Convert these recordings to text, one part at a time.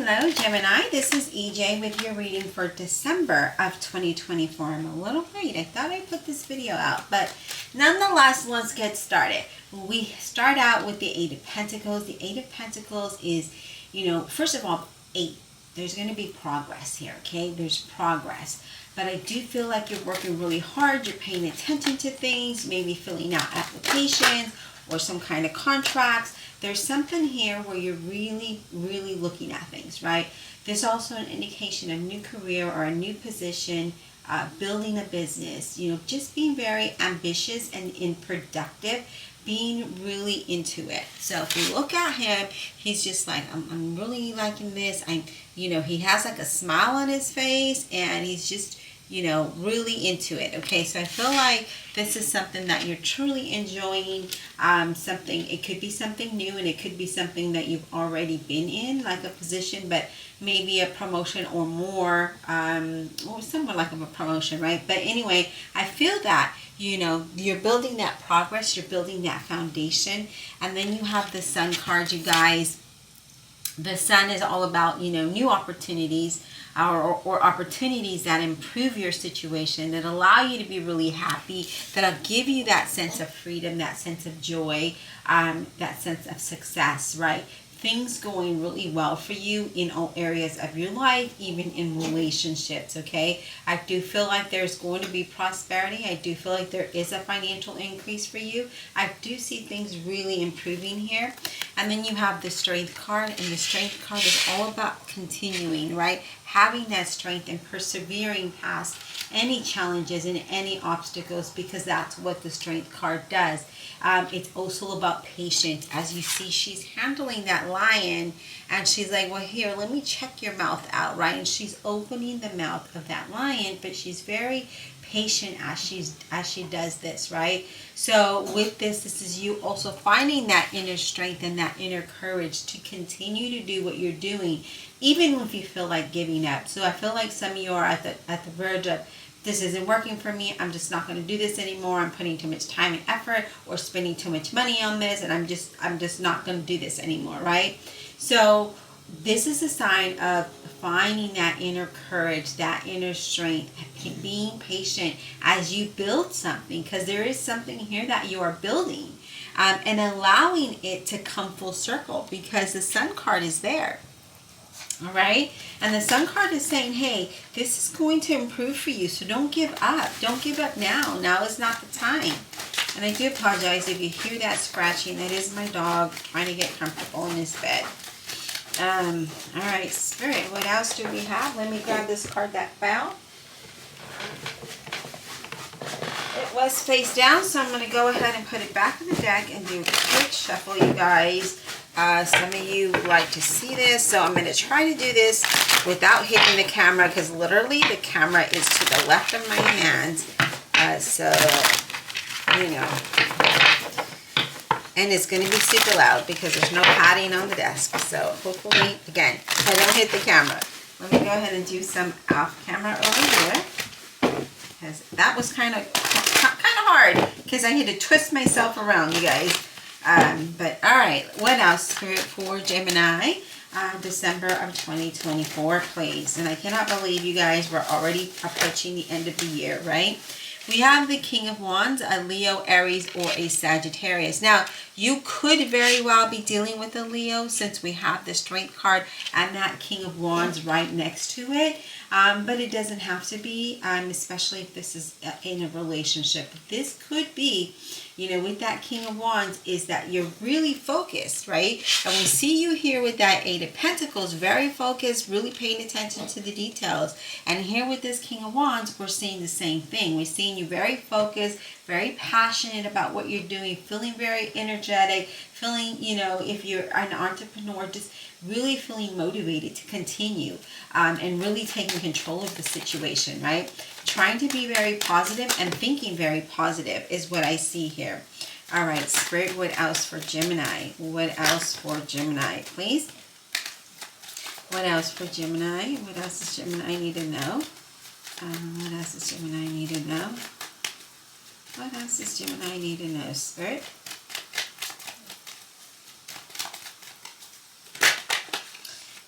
Hello Gemini, this is EJ with your reading for December of 2024. I'm a little late. I thought I put this video out, but nonetheless, let's get started. We start out with the Eight of Pentacles. The Eight of Pentacles is, first of all, 8. There's going to be progress here, okay? There's progress. But I do feel like you're working really hard. You're paying attention to things, maybe filling out applications or some kind of contracts. There's something here where you're really, really looking at things, right? There's also an indication of a new career or a new position, building a business, just being very ambitious and productive, being really into it. So if you look at him, he's just like, I'm really liking this. He has like a smile on his face and he's just, really into it. Okay, so I feel like this is something that you're truly enjoying. It could be something new and it could be something that you've already been in, like a position, but maybe a promotion or more, or somewhat like a promotion, right? But anyway, I feel that, you're building that progress, you're building that foundation. And then you have the Sun card, you guys. The Sun is all about, new opportunities or opportunities that improve your situation, that allow you to be really happy, that'll give you that sense of freedom, that sense of joy, that sense of success, right? Things going really well for you in all areas of your life, even in relationships, okay? I do feel like there's going to be prosperity. I do feel like there is a financial increase for you. I do see things really improving here. And then you have the Strength card, and the Strength card is all about continuing, right? Having that strength and persevering past any challenges and any obstacles, because that's what the Strength card does. It's also about patience. As you see, she's handling that lion and she's like, well, here, let me check your mouth out, right? And she's opening the mouth of that lion, but she's very patient as she does this, right? So with this is you also finding that inner strength and that inner courage to continue to do what you're doing, even if you feel like giving up. So I feel like some of you are at the verge of, this isn't working for me, I'm just not going to do this anymore, I'm putting too much time and effort or spending too much money on this, and I'm just not going to do this anymore, right? So this is a sign of finding that inner courage, that inner strength, being patient as you build something, because there is something here that you are building, and allowing it to come full circle, because the Sun card is there. All right, and the Sun card is saying, hey, this is going to improve for you, so don't give up. Don't give up now. Now is not the time. And I do apologize if you hear that scratching. That is my dog trying to get comfortable in his bed. All right, Spirit, what else do we have? Let me grab this card that fell. It was face down, so I'm going to go ahead and put it back in the deck and do a quick shuffle, you guys. Some of you like to see this, so I'm going to try to do this without hitting the camera, because literally the camera is to the left of my hand. And it's going to be super loud because there's no padding on the desk. So hopefully, again, I don't hit the camera. Let me go ahead and do some off camera over here, because that was kind of hard, because I had to twist myself around, you guys. But all right, what else for Gemini? December of 2024, please. And I cannot believe, you guys, we're already approaching the end of the year, right? We have the King of Wands, a Leo, Aries, or a Sagittarius. Now, you could very well be dealing with a Leo, since we have the Strength card and that King of Wands right next to it. But it doesn't have to be, especially if this is in a relationship. This could be, with that King of Wands, is that you're really focused, right? And we see you here with that Eight of Pentacles, very focused, really paying attention to the details. And here with this King of Wands, we're seeing the same thing. We're seeing you very focused, very passionate about what you're doing, feeling very energetic, feeling, if you're an entrepreneur, just really feeling motivated to continue, and really taking control of the situation, right? Trying to be very positive and thinking very positive is what I see here. All right, Spirit, what else for Gemini? What else for Gemini, please? What else for Gemini? What else does Gemini need to know? What else does Gemini need to know? What else does Gemini need to know, Spirit?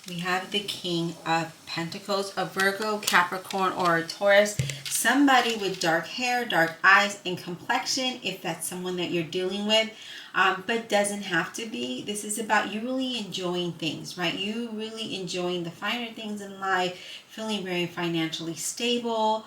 We have the King of Pentacles, a Virgo, Capricorn, or a Taurus. Somebody with dark hair, dark eyes, and complexion, if that's someone that you're dealing with. But doesn't have to be. This is about you really enjoying things, right? You really enjoying the finer things in life, feeling very financially stable,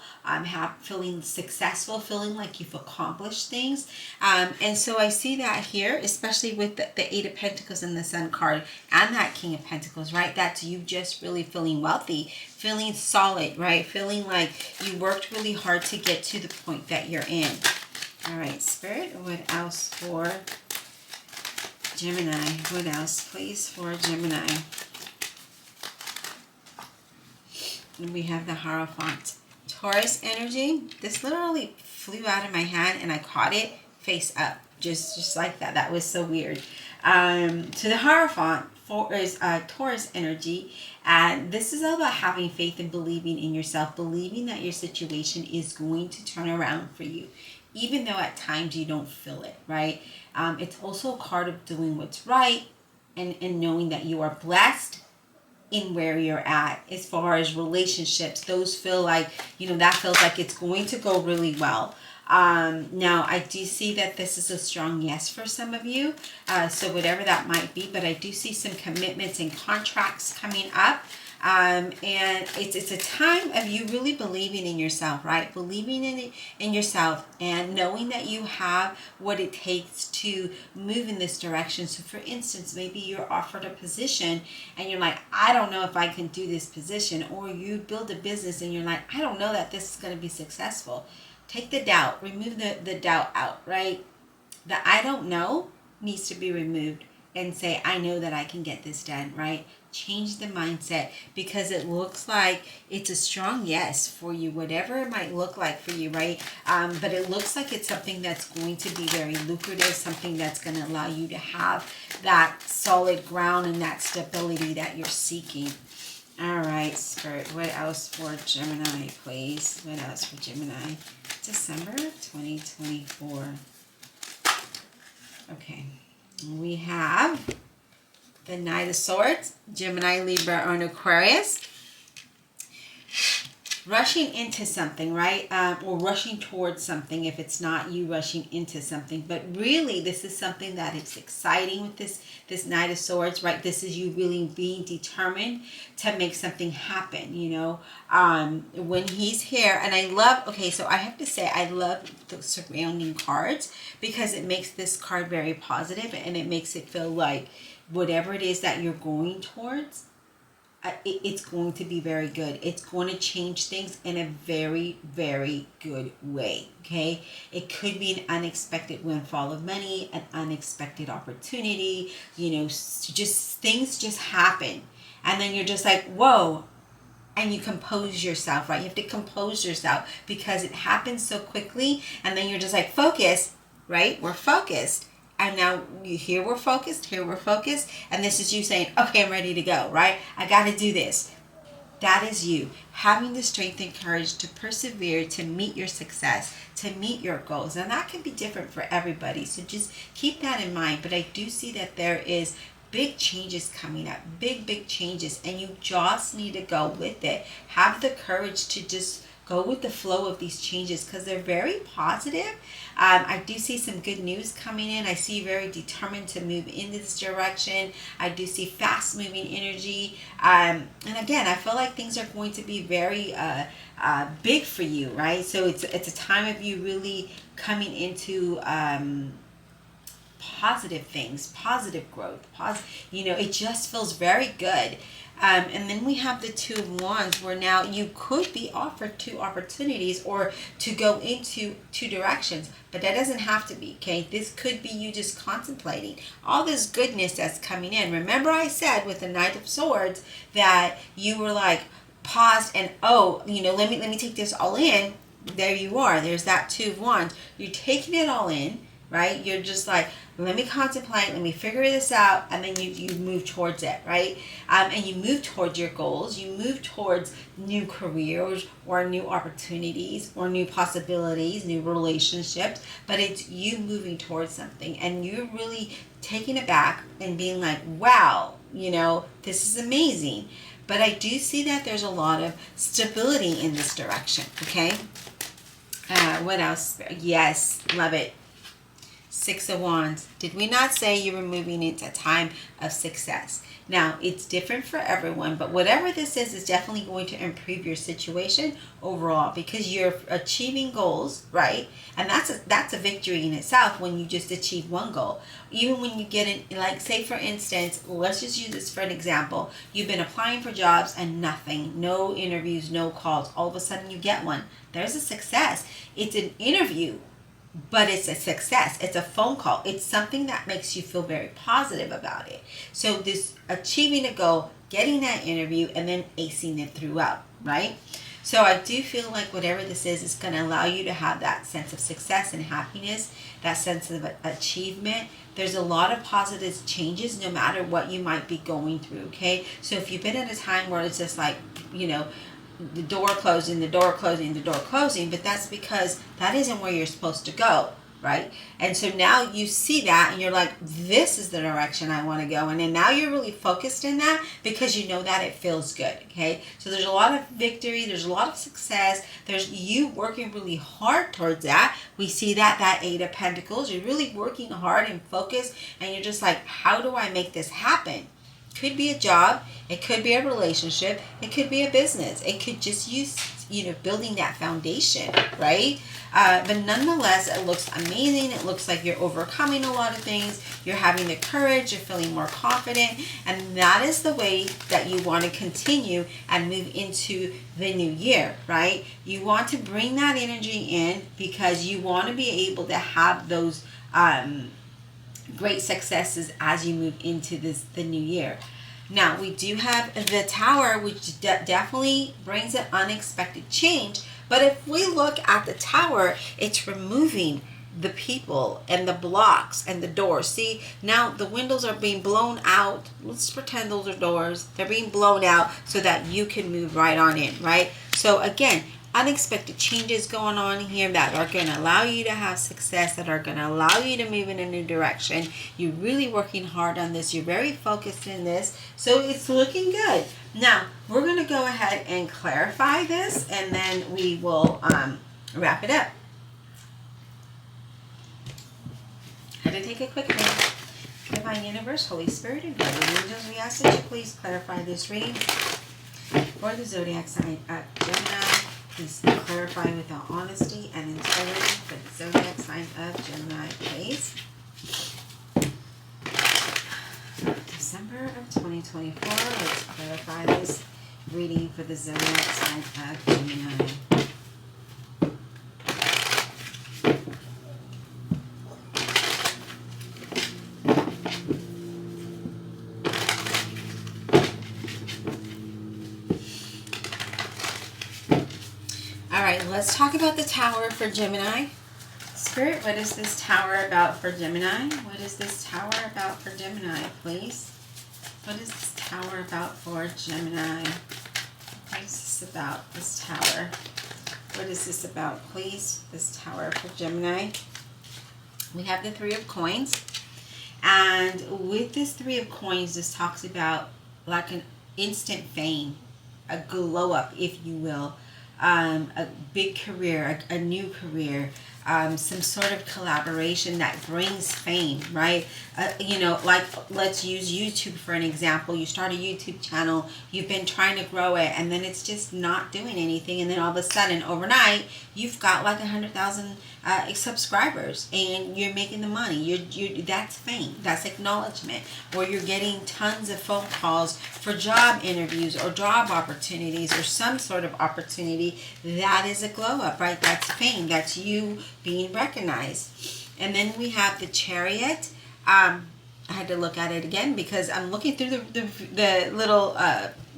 feeling successful, feeling like you've accomplished things. And so I see that here, especially with the Eight of Pentacles and the Sun card and that King of Pentacles, right? That's you just really feeling wealthy, feeling solid, right? Feeling like you worked really hard to get to the point that you're in. All right, Spirit, what else for Gemini? What else, please, for Gemini? And we have the Hierophant. Taurus energy. This literally flew out of my hand and I caught it face up. Just like that. That was so weird. So the Hierophant is Taurus energy. And this is all about having faith and believing in yourself. Believing that your situation is going to turn around for you. Even though at times you don't feel it, right? It's also a card of doing what's right and knowing that you are blessed in where you're at. As far as relationships, those feel like, that feels like it's going to go really well. Now, I do see that this is a strong yes for some of you. So whatever that might be, but I do see some commitments and contracts coming up. And it's a time of you really believing in yourself, right? Believing in yourself and knowing that you have what it takes to move in this direction. So for instance, maybe you're offered a position and you're like, I don't know if I can do this position. Or you build a business and you're like, I don't know that this is going to be successful. Take the doubt, remove the doubt out, right? The I don't know needs to be removed and say, I know that I can get this done, right? Change the mindset, because it looks like it's a strong yes for you, whatever it might look like for you, right? But it looks like it's something that's going to be very lucrative, something that's going to allow you to have that solid ground and that stability that you're seeking. All right, Spirit, what else for Gemini, please? What else for Gemini? December 2024. Okay, we have the Knight of Swords, Gemini, Libra, or an Aquarius. Rushing into something, right? Or rushing towards something if it's not you rushing into something. But really, this is something that is exciting with this Knight of Swords, right? This is you really being determined to make something happen, when he's here. And I love, okay, so I have to say, I love the surrounding cards because it makes this card very positive and it makes it feel like whatever it is that you're going towards, it's going to be very good. It's going to change things in a very, very good way, okay? It could be an unexpected windfall of money, an unexpected opportunity, just things just happen. And then you're just like, whoa, and you compose yourself, right? You have to compose yourself because it happens so quickly. And then you're just like, focus, right? We're focused. And now here we're focused, and this is you saying, okay, I'm ready to go, right? I got to do this. That is you having the strength and courage to persevere, to meet your success, to meet your goals. And that can be different for everybody. So just keep that in mind. But I do see that there is big changes coming up, big changes, and you just need to go with it. Have the courage to just go with the flow of these changes because they're very positive. I do see some good news coming in. I see you very determined to move in this direction. I do see fast moving energy. And again, I feel like things are going to be very big for you, right? So it's a time of you really coming into positive things, positive growth, it just feels very good. And then we have the Two of Wands, where now you could be offered two opportunities or to go into two directions, but that doesn't have to be, okay? This could be you just contemplating all this goodness that's coming in. Remember I said with the Knight of Swords that you were like paused and, let me take this all in. There you are. There's that Two of Wands. You're taking it all in, right? You're just like, let me contemplate, let me figure this out, and then you move towards it, right? And you move towards your goals, you move towards new careers or new opportunities or new possibilities, new relationships, but it's you moving towards something and you're really taking it back and being like, wow, this is amazing. But I do see that there's a lot of stability in this direction, okay? What else? Yes, love it. Six of Wands. Did we not say you were moving into a time of success? Now, it's different for everyone, but whatever this is definitely going to improve your situation overall because you're achieving goals, right? And that's a victory in itself when you just achieve one goal. Even when you get in, like, say for instance, let's just use this for an example. You've been applying for jobs and nothing, no interviews, no calls. All of a sudden you get one. There's a success. It's an interview, but it's a success. It's a phone call. It's something that makes you feel very positive about it. So this achieving a goal, getting that interview, and then acing it throughout, right? So I do feel like whatever this is going to allow you to have that sense of success and happiness, that sense of achievement. There's a lot of positive changes no matter what you might be going through, okay? So if you've been at a time where it's just like, the door closing, the door closing, the door closing, but that's because that isn't where you're supposed to go, right? And so now you see that and you're like, this is the direction I want to go. And then now you're really focused in that because you know that it feels good, okay? So there's a lot of victory, there's a lot of success, there's you working really hard towards that. We see that Eight of Pentacles, you're really working hard and focused, and you're just like, how do I make this happen? Could be a job, it could be a relationship, it could be a business, it could just use building that foundation, right? But nonetheless, it looks amazing. It looks like you're overcoming a lot of things, you're having the courage, you're feeling more confident, and that is the way that you want to continue and move into the new year, right? You want to bring that energy in because you want to be able to have those great successes as you move into the new year. Now, we do have the Tower, which definitely brings an unexpected change. But if we look at the Tower, it's removing the people and the blocks and the doors. See, now the windows are being blown out. Let's pretend those are doors. They're being blown out so that you can move right on in, right? So again, unexpected changes going on here that are going to allow you to have success, that are going to allow you to move in a new direction. You're really working hard on this. You're very focused in this. So it's looking good. Now, we're going to go ahead and clarify this, and then we will wrap it up. Had to take a quick minute. Divine Universe, Holy Spirit, and Guardian Angels, we ask that you please clarify this reading for the zodiac sign of Gemini. Please clarify with all honesty and integrity for the zodiac sign of Gemini, please. December of 2024. Let's clarify this reading for the zodiac sign of Gemini. Let's talk about the Tower for Gemini. Spirit, what is this Tower about for Gemini? What is this Tower about for Gemini, please? What is this Tower about for Gemini? What is this about, this Tower? What is this about, please? This Tower for Gemini. We have the Three of Coins. And with this Three of Coins, this talks about like an instant fame, a glow up, if you will. A big career, a new career, some sort of collaboration that brings fame, right? Like let's use YouTube for an example. You start a YouTube channel, you've been trying to grow it, and then it's just not doing anything, and then all of a sudden, overnight, you've got like 100,000 subscribers, and you're making the money. You that's fame, that's acknowledgement, or you're getting tons of phone calls for job interviews or job opportunities or some sort of opportunity. That is a glow up, right? That's fame. That's you being recognized. And then we have the Chariot. I had to look at it again because I'm looking through the little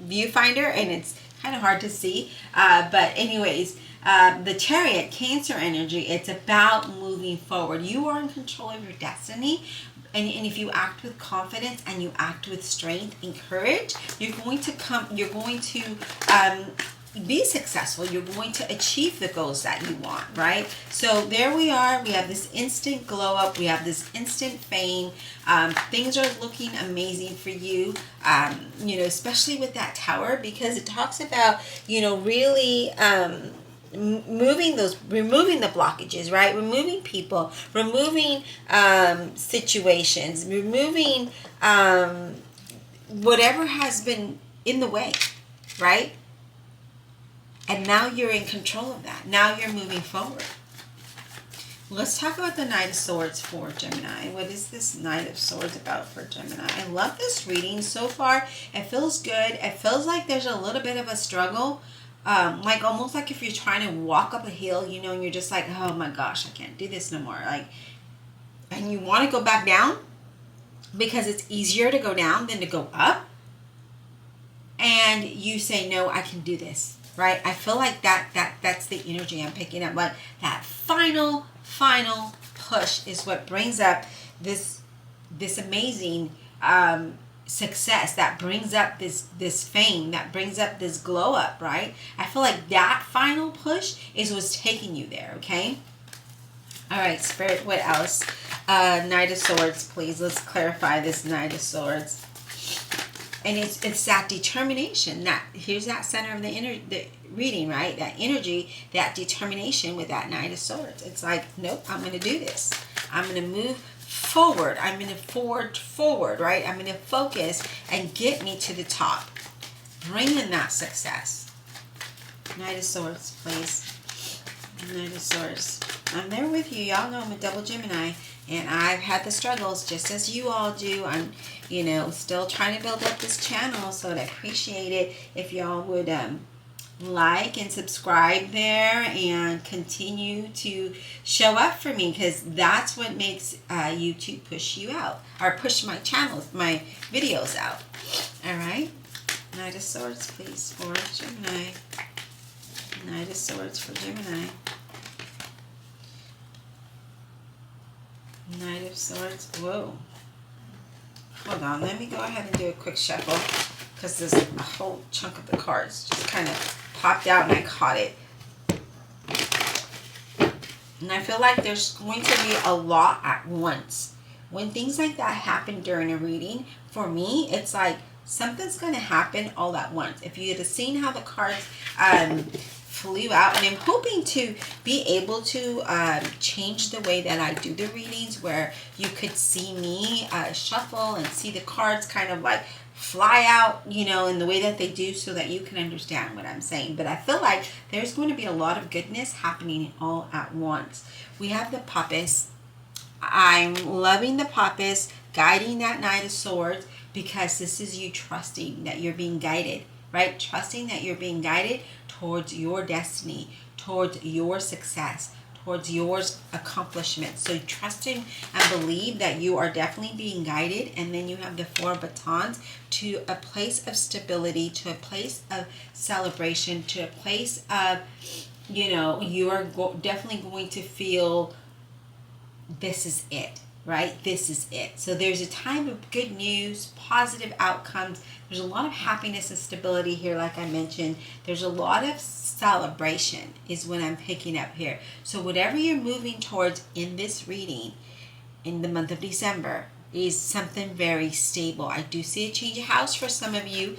viewfinder, and it's kind of hard to see. But anyways, the Chariot, Cancer energy, it's about moving forward. You are in control of your destiny. And if you act with confidence and you act with strength and courage, you're going to be successful. You're going to achieve the goals that you want, right? So there we are. We have this instant glow up. We have this instant fame. Things are looking amazing for you, especially with that tower, because it talks about, really removing the blockages, right? Removing people, removing situations, removing whatever has been in the way, right? And now you're in control of that. Now you're moving forward. Let's talk about the Knight of Swords for Gemini. What is this Knight of Swords about for Gemini? I love this reading so far. It feels good. It feels like there's a little bit of a struggle. Like almost like if you're trying to walk up a hill, and you're just like, oh my gosh, I can't do this no more. And you want to go back down because it's easier to go down than to go up. And you say, no, I can do this. Right? I feel like that's the energy I'm picking up. Like that final push is what brings up this amazing success, that brings up this fame, that brings up this glow up, right? I feel like that final push is what's taking you there, okay? All right, Spirit, what else? Knight of Swords, please. Let's clarify this Knight of Swords. And it's that determination. Here's that center of the reading, right? That energy, that determination with that Knight of Swords. It's like, nope, I'm going to do this. I'm going to move forward. I'm going to forward, right? I'm going to focus and get me to the top. Bring in that success. Knight of Swords, please. Knight of Swords. I'm there with you. Y'all know I'm a double Gemini. And I've had the struggles just as you all do. I'm, still trying to build up this channel. So I'd appreciate it if y'all would like and subscribe there and continue to show up for me, because that's what makes YouTube push you out, or push my channels, my videos out. All right. Knight of Swords, please, for Gemini. Knight of Swords for Gemini. Knight of Swords. Whoa. Hold on. Let me go ahead and do a quick shuffle, because there's a whole chunk of the cards just kind of popped out and I caught it. And I feel like there's going to be a lot at once. When things like that happen during a reading, for me, it's like something's going to happen all at once. If you had seen how the cards flew out, and I'm hoping to be able to change the way that I do the readings, where you could see me shuffle and see the cards kind of like fly out, in the way that they do, so that you can understand what I'm saying. But I feel like there's going to be a lot of goodness happening all at once. We have the Papas. I'm loving the Papas, guiding that Knight of Swords, because this is you trusting that you're being guided, right? Trusting that you're being guided towards your destiny, towards your success, towards your accomplishment. So trusting and believe that you are definitely being guided. And then you have the Four Batons, to a place of stability, to a place of celebration, to a place of, you are definitely going to feel this is it, right? This is it. So there's a time of good news, positive outcomes. There's a lot of happiness and stability here, like I mentioned. There's a lot of celebration is what I'm picking up here. So whatever you're moving towards in this reading in the month of December is something very stable. I do see a change of house for some of you.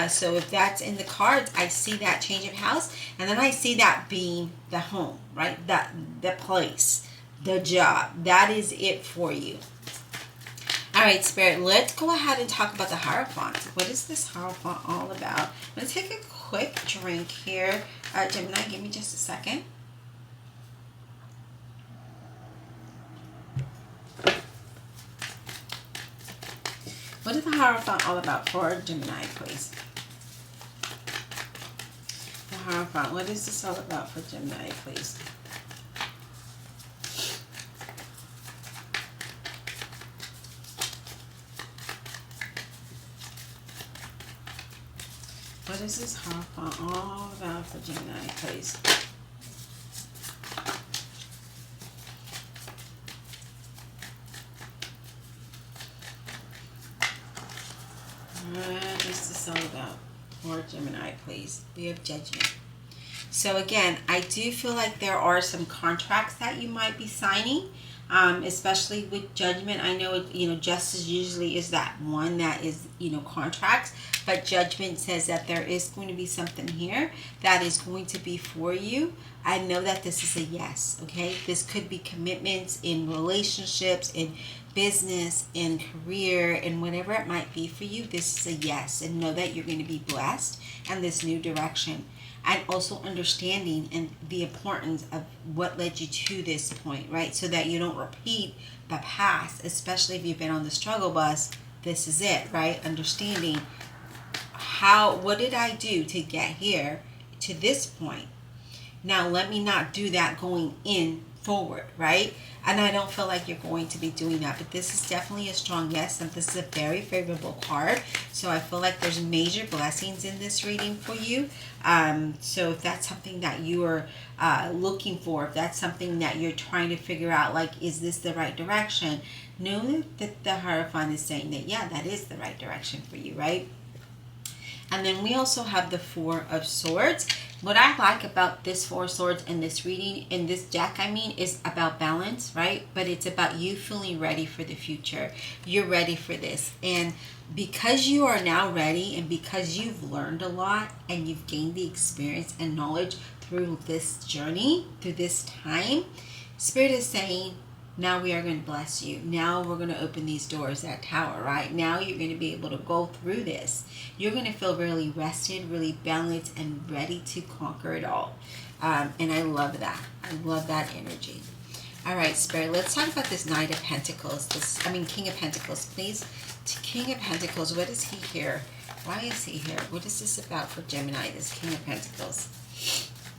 So if that's in the cards, I see that change of house. And then I see that being the home, right? The place, the job. That is it for you. All right, Spirit, let's go ahead and talk about the Hierophant. What is this Hierophant all about? I'm going to take a quick drink here. Gemini, give me just a second. What is the Hierophant all about for Gemini, please? The Hierophant, what is this all about for Gemini, please? What is this Hierophant all about for Gemini, please? What is this all about for Gemini, please? We have Judgment. So again, I do feel like there are some contracts that you might be signing, especially with Judgment. I know, Justice usually is that one that is, contracts, but Judgment says that there is going to be something here that is going to be for you. I know that this is a yes, okay? This could be commitments in relationships, in business, in career, and whatever it might be for you. This is a yes, and know that you're going to be blessed in this new direction. And also understanding and the importance of what led you to this point, right? So that you don't repeat the past, especially if you've been on the struggle bus. This is it, right? Understanding what did I do to get here to this point? Now let me not do that going in forward, right? And I don't feel like you're going to be doing that, but this is definitely a strong yes, and this is a very favorable card. So I feel like there's major blessings in this reading for you. So if that's something that you are looking for, if that's something that you're trying to figure out, like, is this the right direction? Know that the Hierophant is saying that, yeah, that is the right direction for you, right? And then we also have the Four of Swords. What I like about this Four of Swords in this reading, in this deck, is about balance, right? But it's about you feeling ready for the future. You're ready for this. And because you are now ready, and because you've learned a lot and you've gained the experience and knowledge through this journey, through this time, Spirit is saying, now we are going to bless you. Now we're going to open these doors, that tower, right? Now you're going to be able to go through this. You're going to feel really rested, really balanced, and ready to conquer it all. And I love that. I love that energy. All right, Spirit, let's talk about this Knight of Pentacles. King of Pentacles, please. King of Pentacles, what is he here? Why is he here? What is this about for Gemini, this King of Pentacles?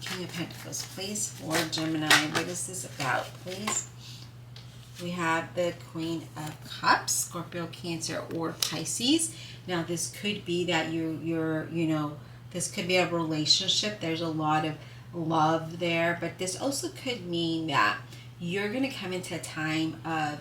King of Pentacles, please, for Gemini. What is this about, please? We have the Queen of Cups, Scorpio, Cancer, or Pisces. Now, this could be that this could be a relationship. There's a lot of love there, but this also could mean that you're going to come into a time of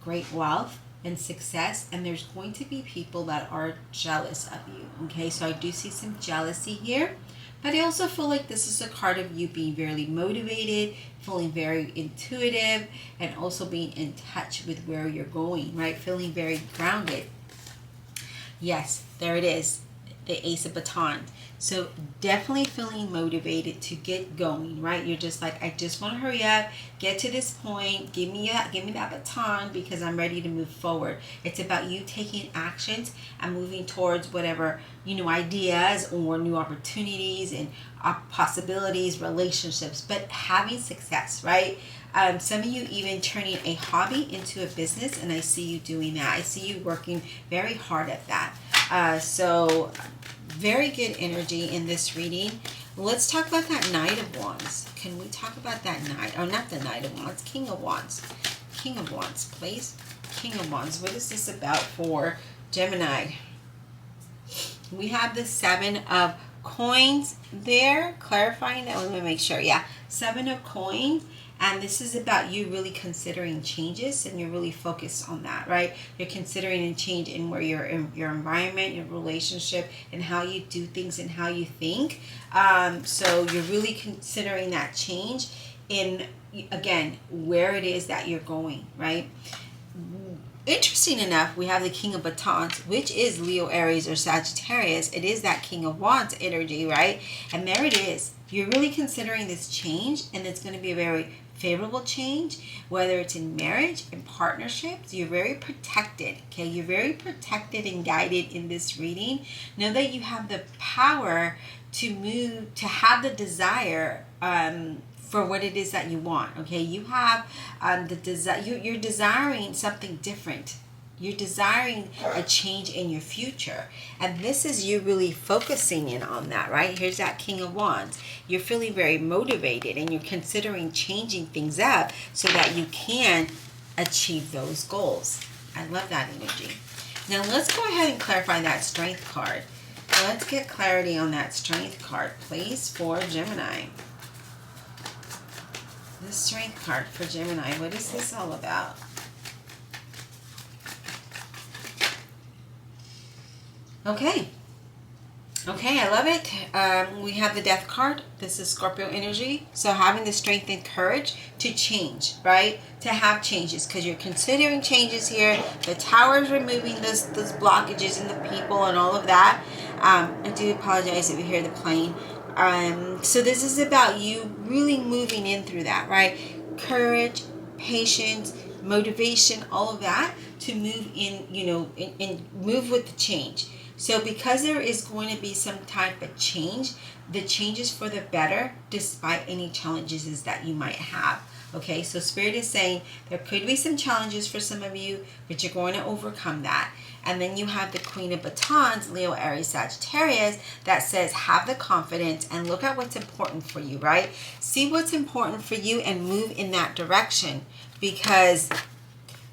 great wealth and success, and there's going to be people that are jealous of you, okay? So I do see some jealousy here. But I also feel like this is a card of you being very motivated, feeling very intuitive, and also being in touch with where you're going, right? Feeling very grounded. Yes, there it is, the Ace of Batons. So definitely feeling motivated to get going, right? You're just like, I just want to hurry up, get to this point, give me that baton because I'm ready to move forward. It's about you taking actions and moving towards whatever, ideas or new opportunities and possibilities, relationships, but having success, right? Some of you even turning a hobby into a business, and I see you doing that. I see you working very hard at that. So very good energy in this reading. Let's talk about that Knight of Wands. Can we talk about that Knight? Oh, not the Knight of Wands. King of Wands. King of Wands, please. King of Wands. What is this about for Gemini? We have the Seven of Coins there. Clarifying that. Let me make sure. Yeah. Seven of Coins. And this is about you really considering changes, and you're really focused on that, right? You're considering a change in where you're in your environment, your relationship, and how you do things and how you think. So you're really considering that change in, again, where it is that you're going, right? Interesting enough, we have the King of Batons, which is Leo, Aries, or Sagittarius. It is that King of Wands energy, right? And there it is. You're really considering this change, and it's going to be a very favorable change, whether it's in marriage, in partnerships. You're very protected, okay? You're very protected and guided in this reading. Know that you have the power to move, to have the desire for what it is that you want, okay? You have the desire. You're desiring something different. You're desiring a change in your future. And this is you really focusing in on that, right? Here's that King of Wands. You're feeling very motivated, and you're considering changing things up so that you can achieve those goals. I love that energy. Now let's go ahead and clarify that Strength card. Let's get clarity on that Strength card, please, for Gemini. The Strength card for Gemini. What is this all about? Okay. Okay, I love it. We have the death card. This is Scorpio energy. So having the strength and courage to change, right? To have changes, because you're considering changes here. The tower is removing those blockages and the people and all of that. I do apologize if you hear the plane. So this is about you really moving in through that, right? Courage, patience, motivation, all of that to move in, and move with the change. So because there is going to be some type of change, the change is for the better despite any challenges that you might have. Okay, so Spirit is saying there could be some challenges for some of you, but you're going to overcome that. And then you have the Queen of Batons, Leo, Aries, Sagittarius, that says have the confidence and look at what's important for you, right? See what's important for you and move in that direction, because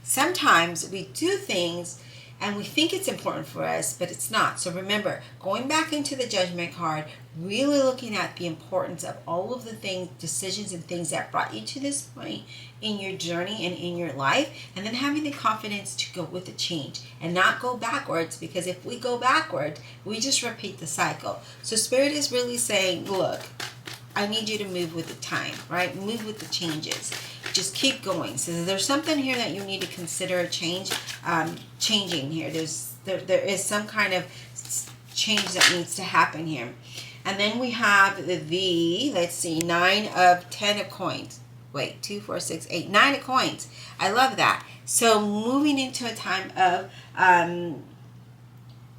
sometimes we do things and we think it's important for us, but it's not. So remember, going back into the Judgment card, really looking at the importance of all of the things, decisions and things that brought you to this point in your journey and in your life, and then having the confidence to go with the change and not go backwards, because if we go backwards, we just repeat the cycle. So Spirit is really saying, look, I need you to move with the time, right? Move with the changes. Just keep going. So there's something here that you need to consider changing here. There is some kind of change that needs to happen here. And then we have let's see, 10 of coins. Wait, 2, 4, 6, 8, 9 of coins. I love that. So moving into a time of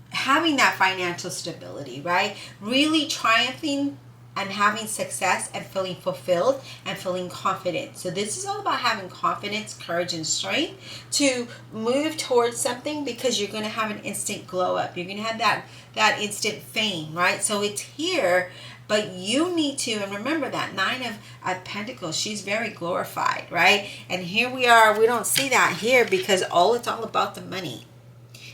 having that financial stability, right? Really triumphing and having success and feeling fulfilled and feeling confident. So this is all about having confidence, courage, and strength to move towards something, because you're going to have an instant glow up. You're going to have that instant fame, right? So it's here, but you need to, and remember that 9 of Pentacles, she's very glorified, right? And here we are, we don't see that here because it's all about the money.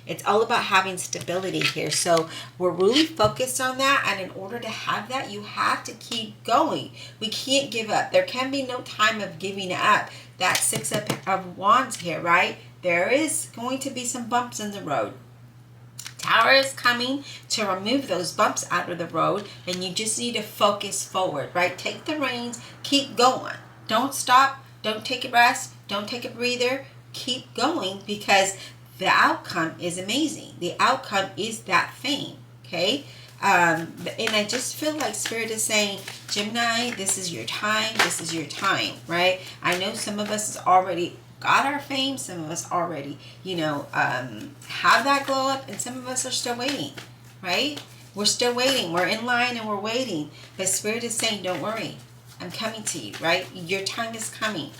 It's all about having stability here. So we're really focused on that. And in order to have that, you have to keep going. We can't give up. There can be no time of giving up. That 6 of Wands here, right? There is going to be some bumps in the road. Tower is coming to remove those bumps out of the road. And you just need to focus forward, right? Take the reins. Keep going. Don't stop. Don't take a rest. Don't take a breather. Keep going, because the outcome is amazing. The outcome is that fame, okay? And I just feel like Spirit is saying, Gemini, this is your time. This is your time, right? I know some of us has already got our fame. Some of us already, have that glow up. And some of us are still waiting, right? We're still waiting. We're in line and we're waiting. But Spirit is saying, don't worry. I'm coming to you, right? Your time is coming.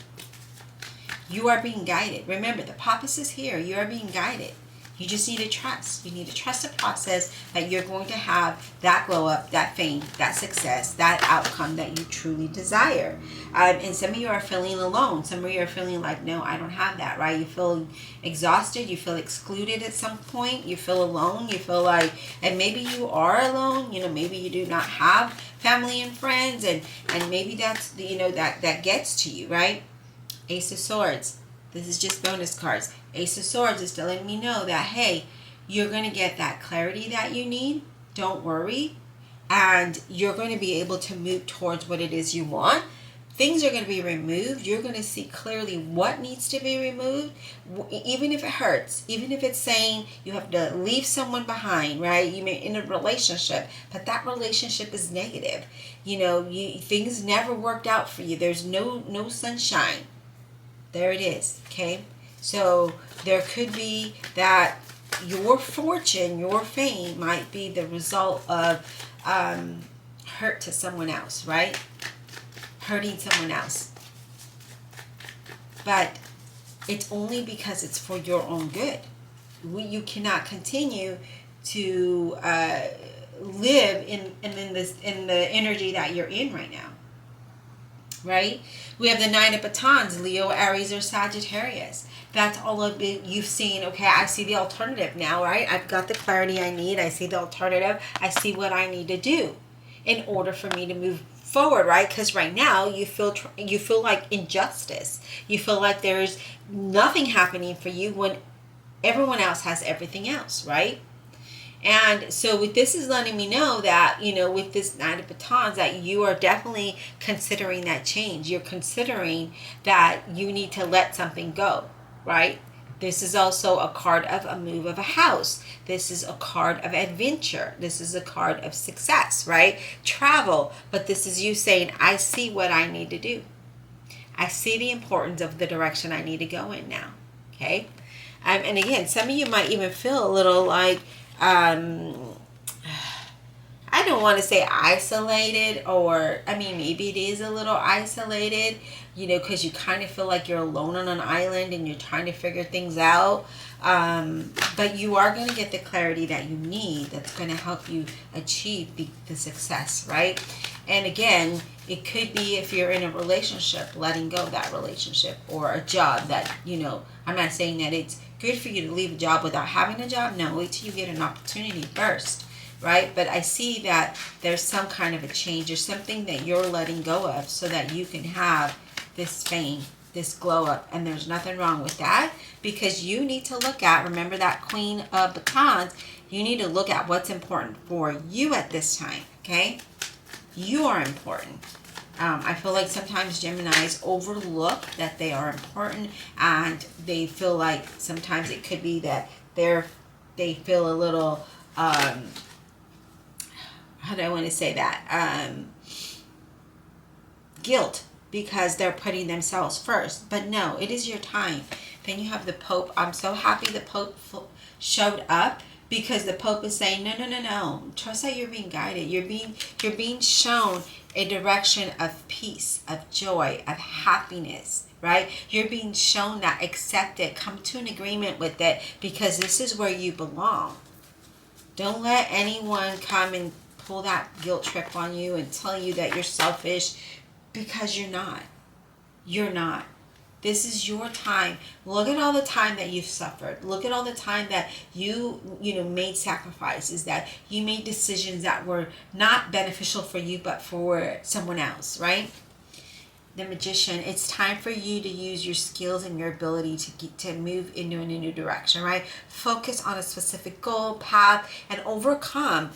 You are being guided. Remember, the Pappas is here. You are being guided. You just need to trust. You need to trust the process that you're going to have that glow up, that fame, that success, that outcome that you truly desire. And some of you are feeling alone. Some of you are feeling like, no, I don't have that, right? You feel exhausted. You feel excluded at some point. You feel alone. You feel like, and maybe you are alone. Maybe you do not have family and friends. And maybe that's, that gets to you, right? Ace of Swords. This is just bonus cards. Ace of Swords is letting me know that, hey, you're going to get that clarity that you need. Don't worry. And you're going to be able to move towards what it is you want. Things are going to be removed. You're going to see clearly what needs to be removed, even if it hurts, even if it's saying you have to leave someone behind, right? You may in a relationship, but that relationship is negative. Things never worked out for you. There's no sunshine. There it is, okay? So there could be that your fortune, your fame might be the result of hurt to someone else, right? Hurting someone else. But it's only because it's for your own good. You cannot continue to live in the energy that you're in right now. Right? We have the 9 of Batons, Leo, Aries, or Sagittarius. That's all of it. You've seen, okay, I see the alternative now, right? I've got the clarity I need. I see the alternative. I see what I need to do in order for me to move forward, right? Because right now you feel like injustice. You feel like there's nothing happening for you when everyone else has everything else, right? And so with this is letting me know that, with this Knight of Batons, that you are definitely considering that change. You're considering that you need to let something go, right? This is also a card of a move of a house. This is a card of adventure. This is a card of success, right? Travel. But this is you saying, I see what I need to do. I see the importance of the direction I need to go in now. Okay? And again, some of you might even feel a little like, I don't want to say isolated, or maybe it is a little isolated, because you kind of feel like you're alone on an island and you're trying to figure things out. But you are going to get the clarity that you need that's going to help you achieve the success, right? And again, it could be if you're in a relationship, letting go of that relationship, or a job that, I'm not saying that it's good for you to leave a job without having a job. No, wait till you get an opportunity first, right? But I see that there's some kind of a change or something that you're letting go of so that you can have this fame, this glow up. And there's nothing wrong with that, because you need to look at, remember that Queen of Batons, you need to look at what's important for you at this time, okay? You are important. I feel like sometimes Geminis overlook that they are important, and they feel like sometimes it could be that they feel a little, how do I want to say that? Guilt, because they're putting themselves first. But no, it is your time. Then you have the Pope. I'm so happy the Pope showed up, because the Pope is saying, no. Trust that you're being guided. You're being shown a direction of peace, of joy, of happiness, right? You're being shown that. Accept it. Come to an agreement with it, because this is where you belong. Don't let anyone come and pull that guilt trip on you and tell you that you're selfish, because you're not. You're not. This is your time. Look at all the time that you've suffered. Look at all the time that you made sacrifices, that you made decisions that were not beneficial for you, but for someone else, right? The Magician, it's time for you to use your skills and your ability to move into a new direction, right? Focus on a specific goal, path, and overcome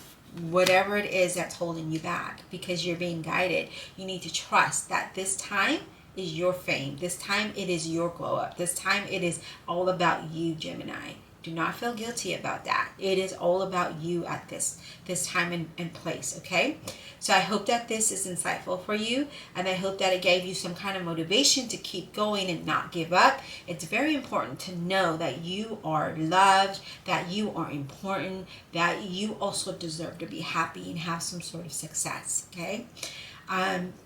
whatever it is that's holding you back, because you're being guided. You need to trust that this time is your fame. This time it is your glow up. This time it is all about you, Gemini. Do not feel guilty about that. It is all about you at this time and place, okay? So I hope that this is insightful for you, and I hope that it gave you some kind of motivation to keep going and not give up. It's very important to know that you are loved, that you are important, that you also deserve to be happy and have some sort of success, okay?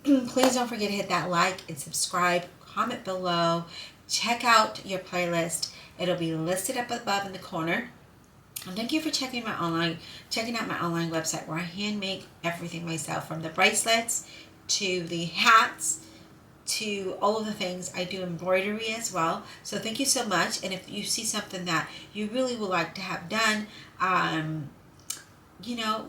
Please don't forget to hit that like and subscribe, comment below, check out your playlist. It'll be listed up above in the corner. And thank you for checking out my online website, where I hand make everything myself, from the bracelets to the hats to all of the things. I do embroidery as well. So thank you so much. And if you see something that you really would like to have done,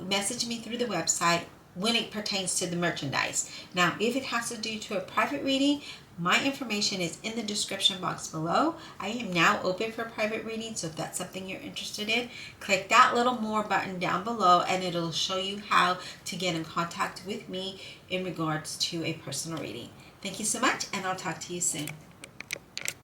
message me through the website when it pertains to the merchandise. Now, if it has to do to a private reading, my information is in the description box below. I am now open for private reading, so if that's something you're interested in, click that little more button down below, and it'll show you how to get in contact with me in regards to a personal reading. Thank you so much, and I'll talk to you soon.